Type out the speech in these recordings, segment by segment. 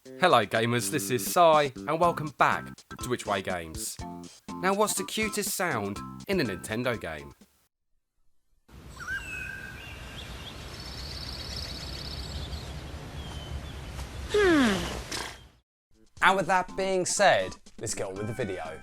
Hello gamers, this is Sai and welcome back to Which Way Games. Now what's the cutest sound in a Nintendo game? And with that being said, let's get on with the video.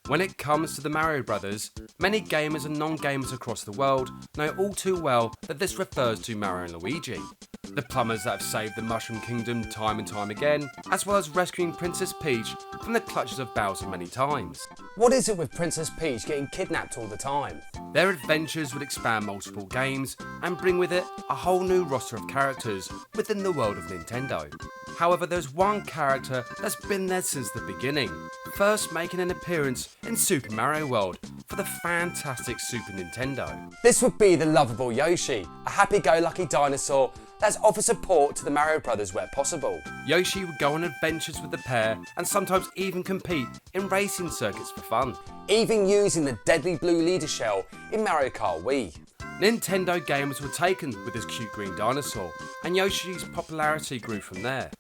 When it comes to the Mario Brothers, many gamers and non-gamers across the world know all too well that this refers to Mario and Luigi, the plumbers that have saved the Mushroom Kingdom time and time again, as well as rescuing Princess Peach from the clutches of Bowser many times. What is it with Princess Peach getting kidnapped all the time? Their adventures would expand multiple games and bring with it a whole new roster of characters within the world of Nintendo. However, there's one character that's been there since the beginning, first making an appearance in Super Mario World for the fantastic Super Nintendo. This would be the lovable Yoshi, a happy-go-lucky dinosaur that's offered support to the Mario Brothers where possible. Yoshi would go on adventures with the pair and sometimes even compete in racing circuits for fun, even using the deadly blue leader shell in Mario Kart Wii. Nintendo gamers were taken with this cute green dinosaur, and Yoshi's popularity grew from there.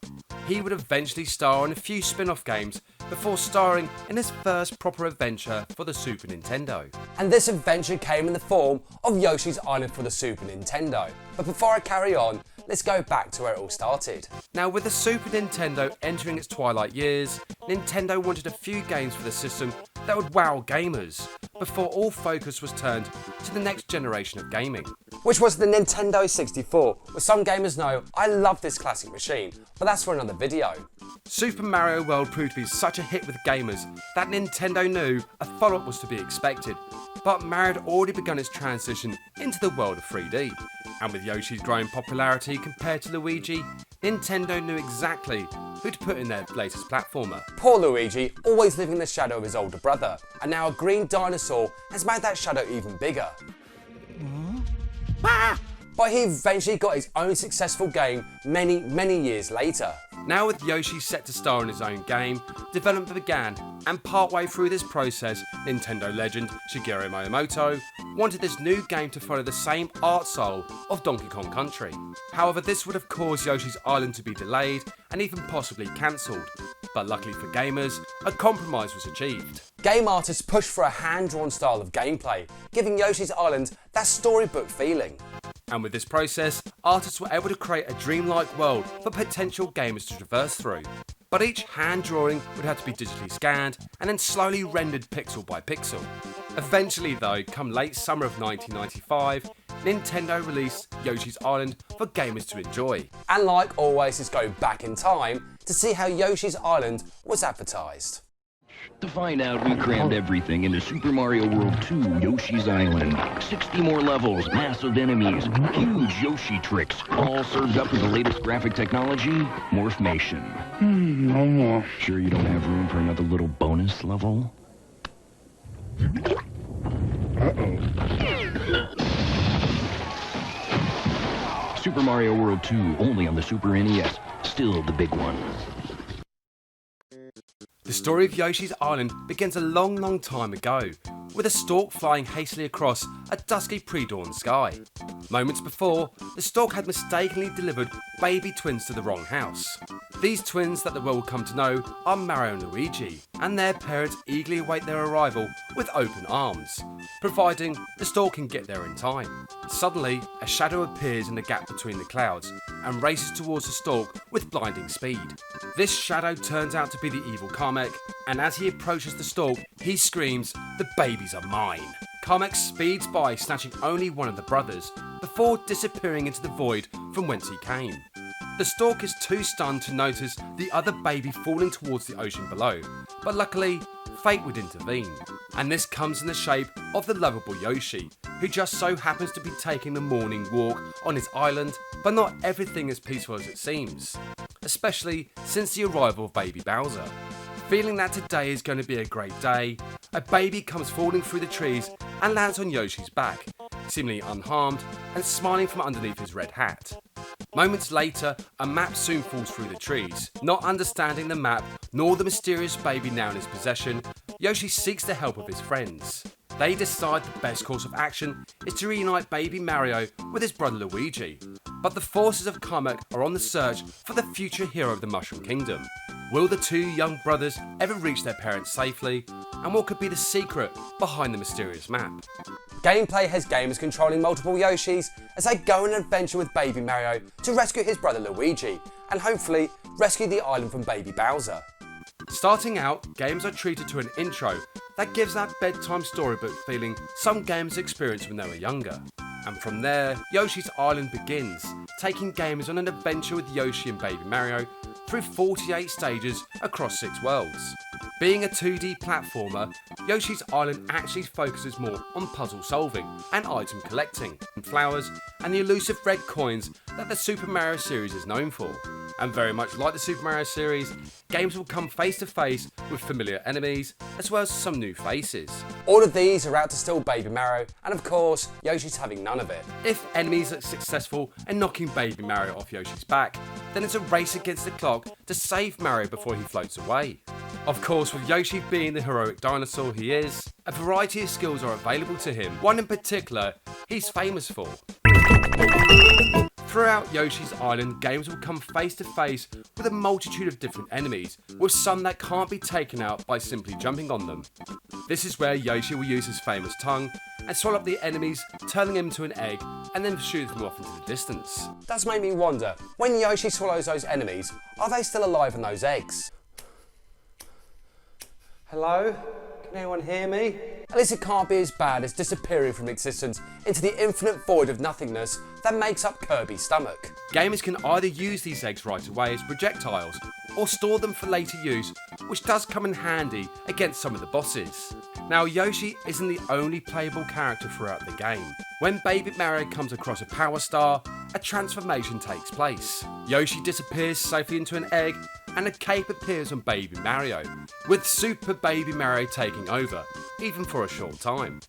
He would eventually star in a few spin-off games before starring in his first proper adventure for the Super Nintendo. And this adventure came in the form of Yoshi's Island for the Super Nintendo. But before I carry on, let's go back to where it all started. Now, with the Super Nintendo entering its twilight years, Nintendo wanted a few games for the system that would wow gamers, before all focus was turned to the next generation of gaming, which was the Nintendo 64, which some gamers know I love this classic machine, but that's for another video. Super Mario World proved to be such a hit with gamers that Nintendo knew a follow-up was to be expected, but Mario had already begun its transition into the world of 3D, and with Yoshi's growing popularity compared to Luigi, Nintendo knew exactly who to put in their latest platformer. Poor Luigi, always living in the shadow of his older brother, and now a green dinosaur has made that shadow even bigger. But he eventually got his own successful game many years later. Now with Yoshi set to star in his own game, development began, and partway through this process, Nintendo legend Shigeru Miyamoto wanted this new game to follow the same art style of Donkey Kong Country. However, this would have caused Yoshi's Island to be delayed and even possibly cancelled. But luckily for gamers, a compromise was achieved. Game artists pushed for a hand-drawn style of gameplay, giving Yoshi's Island that storybook feeling. And with this process, artists were able to create a dreamlike world for potential gamers to traverse through. But each hand drawing would have to be digitally scanned and then slowly rendered pixel by pixel. Eventually though, come late summer of 1995, Nintendo released Yoshi's Island for gamers to enjoy. And like always, let's go back in time to see how Yoshi's Island was advertised. To find out, we crammed everything into Super Mario World 2 Yoshi's Island. 60 more levels, massive enemies, huge Yoshi tricks, all served up with the latest graphic technology, Morphmation. No more. Sure you don't have room for another little bonus level? Super Mario World 2, only on the Super NES. Still the big one. The story of Yoshi's Island begins a long time ago, with a stork flying hastily across a dusky pre-dawn sky. Moments before, the stork had mistakenly delivered baby twins to the wrong house. These twins that the world will come to know are Mario and Luigi, and their parents eagerly await their arrival with open arms, providing the stork can get there in time. Suddenly, a shadow appears in the gap between the clouds and races towards the stork with blinding speed. This shadow turns out to be the evil Kamek, and as he approaches the stork, he screams, "The babies are mine." Kamek speeds by, snatching only one of the brothers, before disappearing into the void from whence he came. The stork is too stunned to notice the other baby falling towards the ocean below, but luckily, fate would intervene. And this comes in the shape of the lovable Yoshi, who just so happens to be taking a morning walk on his island, but not everything as peaceful as it seems, especially since the arrival of baby Bowser. Feeling that today is going to be a great day, a baby comes falling through the trees and lands on Yoshi's back, seemingly unharmed and smiling from underneath his red hat. Moments later, a map soon falls through the trees. Not understanding the map nor the mysterious baby now in his possession, Yoshi seeks the help of his friends. They decide the best course of action is to reunite baby Mario with his brother Luigi, but the forces of Kamek are on the search for the future hero of the Mushroom Kingdom. Will the two young brothers ever reach their parents safely? And what could be the secret behind the mysterious map? Gameplay has gamers controlling multiple Yoshis as they go on an adventure with baby Mario to rescue his brother Luigi and hopefully rescue the island from baby Bowser. Starting out, games are treated to an intro that gives that bedtime storybook feeling some gamers experienced when they were younger. And from there, Yoshi's Island begins, taking gamers on an adventure with Yoshi and baby Mario through 48 stages across 6 worlds. Being a 2D platformer, Yoshi's Island actually focuses more on puzzle solving and item collecting, flowers and the elusive red coins that the Super Mario series is known for. And very much like the Super Mario series, games will come face to face with familiar enemies as well as some new faces. All of these are out to steal baby Mario, and of course, Yoshi's having none of it. If enemies are successful in knocking baby Mario off Yoshi's back, then it's a race against the clock to save Mario before he floats away. Of course, with Yoshi being the heroic dinosaur he is, a variety of skills are available to him, one in particular he's famous for. Throughout Yoshi's Island, games will come face to face with a multitude of different enemies, with some that can't be taken out by simply jumping on them. This is where Yoshi will use his famous tongue and swallow up the enemies, turning them into an egg and then shoot them off into the distance. Does make me wonder, when Yoshi swallows those enemies, are they still alive in those eggs? Hello? Can anyone hear me? At least it can't be as bad as disappearing from existence into the infinite void of nothingness that makes up Kirby's stomach. Gamers can either use these eggs right away as projectiles, or store them for later use, which does come in handy against some of the bosses. Now, Yoshi isn't the only playable character throughout the game. When baby Mario comes across a power star, a transformation takes place. Yoshi disappears safely into an egg, and a cape appears on baby Mario, with Super Baby Mario taking over, even for a short time.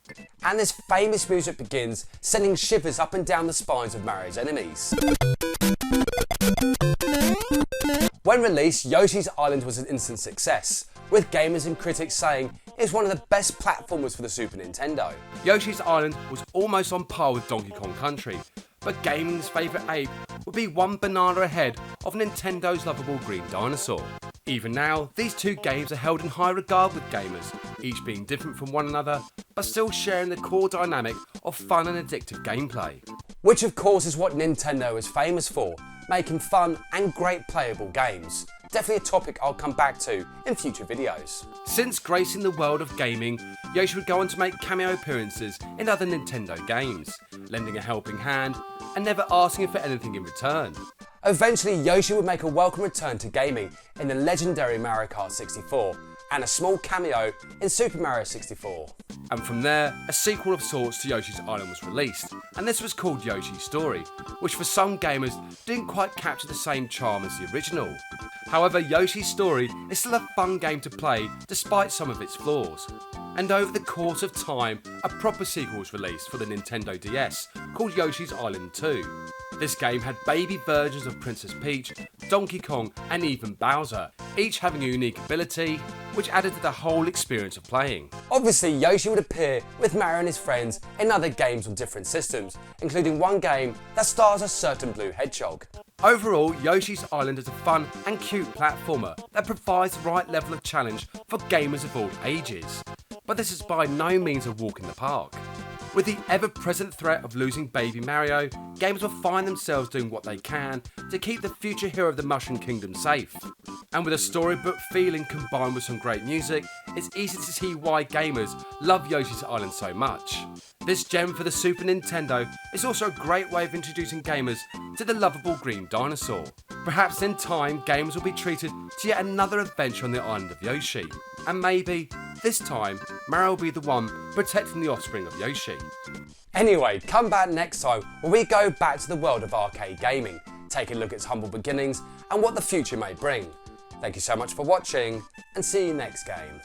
And this famous music begins, sending shivers up and down the spines of Mario's enemies. When released, Yoshi's Island was an instant success, with gamers and critics saying it was one of the best platformers for the Super Nintendo. Yoshi's Island was almost on par with Donkey Kong Country, but gaming's favourite ape would be one banana ahead of Nintendo's lovable green dinosaur. Even now, these two games are held in high regard with gamers, each being different from one another, but still sharing the core dynamic of fun and addictive gameplay. Which of course is what Nintendo is famous for, making fun and great playable games. Definitely a topic I'll come back to in future videos. Since gracing the world of gaming, Yoshi would go on to make cameo appearances in other Nintendo games, lending a helping hand and never asking for anything in return. Eventually, Yoshi would make a welcome return to gaming in the legendary Mario Kart 64 and a small cameo in Super Mario 64. And from there, a sequel of sorts to Yoshi's Island was released, and this was called Yoshi's Story, which for some gamers didn't quite capture the same charm as the original. However, Yoshi's Story is still a fun game to play despite some of its flaws. And over the course of time, a proper sequel was released for the Nintendo DS called Yoshi's Island 2. This game had baby versions of Princess Peach, Donkey Kong and even Bowser, each having a unique ability, which added to the whole experience of playing. Obviously, Yoshi would appear with Mario and his friends in other games on different systems, including one game that stars a certain blue hedgehog. Overall, Yoshi's Island is a fun and cute platformer that provides the right level of challenge for gamers of all ages. But this is by no means a walk in the park. With the ever-present threat of losing baby Mario, gamers will find themselves doing what they can to keep the future hero of the Mushroom Kingdom safe. And with a storybook feeling combined with some great music, it's easy to see why gamers love Yoshi's Island so much. This gem for the Super Nintendo is also a great way of introducing gamers to the lovable green dinosaur. Perhaps in time, gamers will be treated to yet another adventure on the Island of Yoshi. And maybe, this time, Mario will be the one protecting the offspring of Yoshi. Anyway, come back next time when we go back to the world of arcade gaming, take a look at its humble beginnings and what the future may bring. Thank you so much for watching, and see you next game.